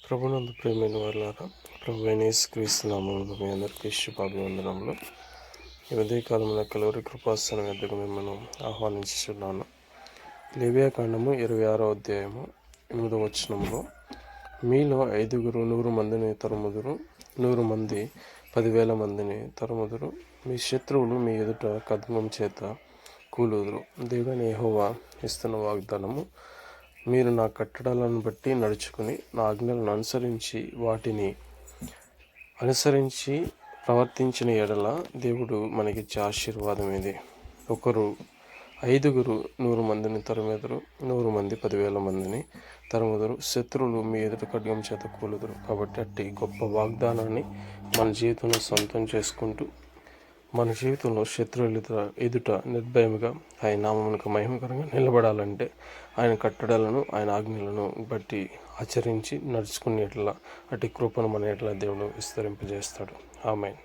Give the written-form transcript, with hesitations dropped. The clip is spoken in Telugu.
ప్రభునందు ప్రియమైన వారులారా, ప్రభువైన యేసుక్రీస్తు నామములో మీ అందరికీ శుభాభివందనములు. ఈ ఉదయకాలంలో కలువరి కృపాసనం వద్దకు మిమ్మల్ని ఆహ్వానించుచున్నాను. లేవియా కాండము 26వ అధ్యాయము 8వ వచనములో, మీలో 5 100 మందిని తరుముదురు, 100 మంది 10,000 మందిని తరుముదురు, మీ శత్రువులు మీ ఎదుట ఖడ్గం చేత కూలుదురు. దేవుడైన యెహోవా ఇస్తున్న వాగ్దానము, మీరు నా కట్టడలను బట్టి నడుచుకుని నా ఆజ్ఞలను అనుసరించి ప్రవర్తించిన ఎడల దేవుడు మనకిచ్చే ఆశీర్వాదం ఇది. 5 100 మందిని తరుమెదురు, 100 మంది 10,000 మందిని తరుముదురు, శత్రువులు మీ ఎదుట ఖడ్గం చేత కూలుదురు. కాబట్టి అట్టి గొప్ప వాగ్దానాన్ని మన జీవితంలో సొంతం చేసుకుంటూ, మన జీవితంలో శత్రువుల ఎదుట నిర్భయముగా ఆయన నామమునకు మహిమకరంగా నిలబడాలంటే ఆయన కట్టడలను, ఆయన ఆజ్ఞలను బట్టి ఆచరించి నడుచుకునేట్లా అట్టి కృపను మన ఎట్లా దేవుడు విస్తరింపజేస్తాడు. ఆమేన్.